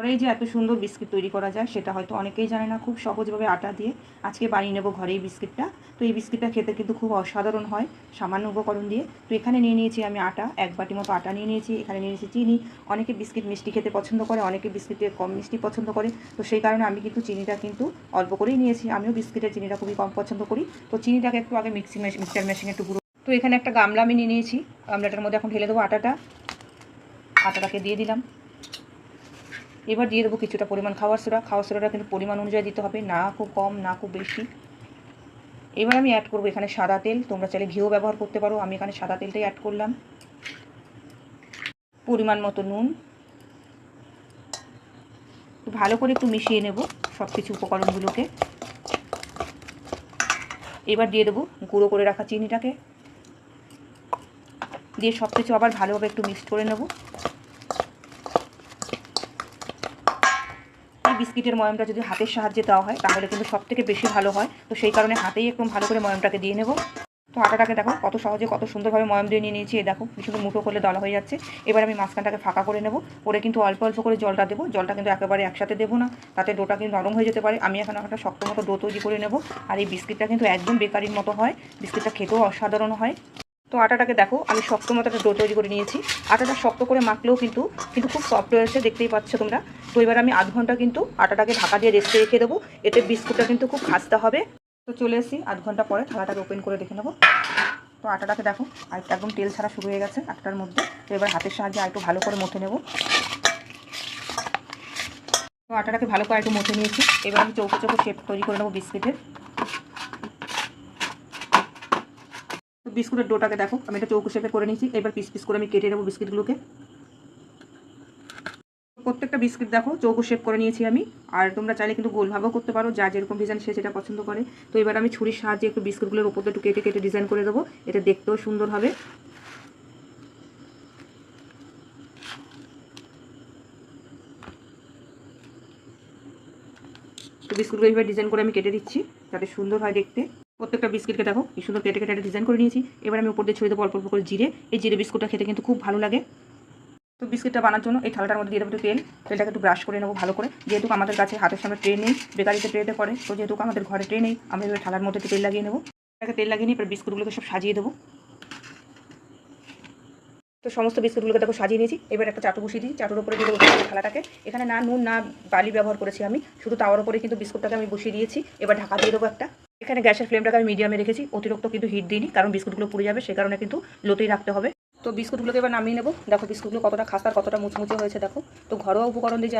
এই যে এত সুন্দর বিস্কিট তৈরি করা যায় সেটা হয়তো অনেকেই জানে না। খুব সহজভাবে আটা দিয়ে আজকে বানিয়ে নেব ঘরে এই বিস্কিটটা। তো এই বিস্কিটটা খেতে কিন্তু খুব অসাধারণ হয় সামান্য উপকরণ দিয়ে। তো এখানে নিয়ে নিয়েছি আমি আটা, 1 বাটি মতো আটা নিয়ে নিয়েছি। এখানে নিয়ে নিয়েছি চিনি। অনেকে বিস্কিট মিষ্টি খেতে পছন্দ করে, অনেকে বিস্কিটে কম মিষ্টি পছন্দ করে। তো সেই কারণে আমি কিন্তু চিনিটা কিন্তু অল্প করেই নিয়েছি। আমিও বিস্কিটের চিনিটা খুবই কম পছন্দ করি। তো চিনিটাকে একটু আগে মিক্সচার মেশিনে একটু গুঁড়ো। তো এখানে একটা গামলা আমি নিয়ে নিয়েছি। গামলাটার মধ্যে এখন ঢেলে দেবো আটাটাকে দিয়ে দিলাম। এবার দিয়ে দেবো কিছুটা পরিমাণ খাওয়ার সোডাটা কিন্তু পরিমাণ অনুযায়ী দিতে হবে, না খুব কম না খুব বেশি। এবার আমি অ্যাড করবো এখানে সাদা তেল। তোমরা চাইলে ঘিও ব্যবহার করতে পারো, আমি এখানে সাদা তেলটাই অ্যাড করলাম। পরিমাণ মতো নুন। ভালো করে একটু মিশিয়ে নেব সব কিছু উপকরণগুলোকে। এবার দিয়ে দেবো গুঁড়ো করে রাখা চিনিটাকে, দিয়ে সব কিছু আবার ভালোভাবে একটু মিক্সড করে নেব। বিস্কিটের ময়ামটা যদি হাতের সাহায্যে দেওয়া হয় তাহলে কিন্তু সবথেকে বেশি ভালো হয়। তো সেই কারণে হাতেই একদম ভালো করে ময়ামটাকে দিয়ে নেব। তো আটাটাকে দেখো কত সহজে কত সুন্দরভাবে ময়াম দিয়ে নিয়ে নিয়েছি। দেখো কি সুন্দর মুঠো করলে দলা হয়ে যাচ্ছে। এবার আমি মাঝখানটাকে ফাঁকা করে নেব, করে কিন্তু অল্প অল্প করে জলটা দেবো। জলটা কিন্তু একেবারে একসাথে দেবো না, তাতে ডোটা কিন্তু নরম হয়ে যেতে পারে। আমি এখন একটা শক্ত মতো ডো তৈরি করে নেব। আর এই বিস্কিটটা কিন্তু একদম বেকারির মতো হয়, বিস্কিটটা খেতেও অসাধারণ হয়। তো আটাটাকে দেখো আমি শক্ত মতো একটা ডো তৈরি করে নিয়েছি। আটাটা শক্ত করে মাখলেও কিন্তু খুব সফট হয়েছে, দেখতেই পাচ্ছ তোমরা। তো এবার আমি আধ ঘন্টা কিন্তু আটাটাকে ঢাকা দিয়ে রেস্টে রেখে দেবো, এতে বিস্কুটটা কিন্তু খুব খাস্তা হবে। তো চলে এসেছি আধ ঘন্টা পরে, থালাটাকে ওপেন করে দেখে নেবো। তো আটাটাকে দেখো আর একদম তেল ছাড়া শুরু হয়ে গেছে আটাটার মধ্যে। তো এবার হাতের সাহায্যে আর একটু ভালো করে মথে নেব। তো আটাটাকে ভালো করে একটু মথে নিয়েছি। এবার আমি চৌকো চৌকো শেপ তৈরি করে নেবো বিস্কিটের। তো বিস্কুটের ডোটাকে দেখো আমি একটা চৌকো শেপে করে নিয়েছি। এবার পিস পিস করে আমি কেটে নেবো বিস্কিটগুলোকে। প্রত্যেকটা বিস্কিট দেখো চৌকো শেপ করে নিয়েছি আমি। আর তোমরা চাইলে কিন্তু গোলভাবেও করতে পারো, যা যেরকম ডিজাইন সে যেটা পছন্দ করে। তো এবার আমি ছুরির সাহায্যে একটু বিস্কুটগুলোর উপর একটু কেটে কেটে ডিজাইন করে দেবো, এটা দেখতেও সুন্দর হবে। তো বিস্কুটগুলো এইভাবে ডিজাইন করে আমি কেটে দিচ্ছি যাতে সুন্দর হয় দেখতে। প্রত্যেকটা বিস্কিটকে দেখো কি সুন্দর কেটে কেটে ডিজাইন করে নিয়েছি। এবার আমি উপর দিয়ে ছড়িয়ে দেবো অল্প অল্প করে জিরে। এই জিরে বিস্কুটটা খেতে কিন্তু খুব ভালো লাগে। তো বিস্কিটটা বানার জন্য এই থালাটার মধ্যে দিয়ে দেবো একটু তেলটাকে একটু ব্রাশ করে নেবো ভালো করে। যেহেতু আমাদের কাছে হাতের সামনে ট্রে নেই, বেকারিতে ট্রেতে করে, তো যেহেতু আমাদের ঘরে ট্রে নেই, আমি এবার থালার মধ্যে একটু তেল লাগিয়ে নেবো। এটাকে তেল লাগিয়ে নিয়ে এবার বিস্কুটগুলোকে সব সাজিয়ে দেবো। তো সমস্ত বিস্কুটগুলোকে দেখো সাজিয়ে নিয়েছি। এবার একটা চাটু বসিয়ে দিই, চাটুর উপরে দিয়ে দেবো থালাটাকে। এখানে না নুন না বালি ব্যবহার করেছি আমি, শুধু তাওয়ার উপরে কিন্তু বিস্কুটটাকে আমি বসিয়ে দিয়েছি। এবার ঢাকা দিয়ে দেবো একটা। এখানে গ্যাসের ফ্লেমটাকে আমি মিডিয়ামে রেখেছি, অতিরিক্ত কিন্তু হিট দিইনি, কারণ বিস্কুটগুলো পুড়ে যাবে, সে কারণে কিন্তু লোতেই রাখতে হবে। তো বিস্কুটগুলোকে এবার নামিয়ে নেবো। দেখো বিস্কুটগুলো কতটা খাস্তা আর কতটা মুচমুচে হয়েছে দেখো। তো ঘরোয়া উপকরণ দিয়ে যে এত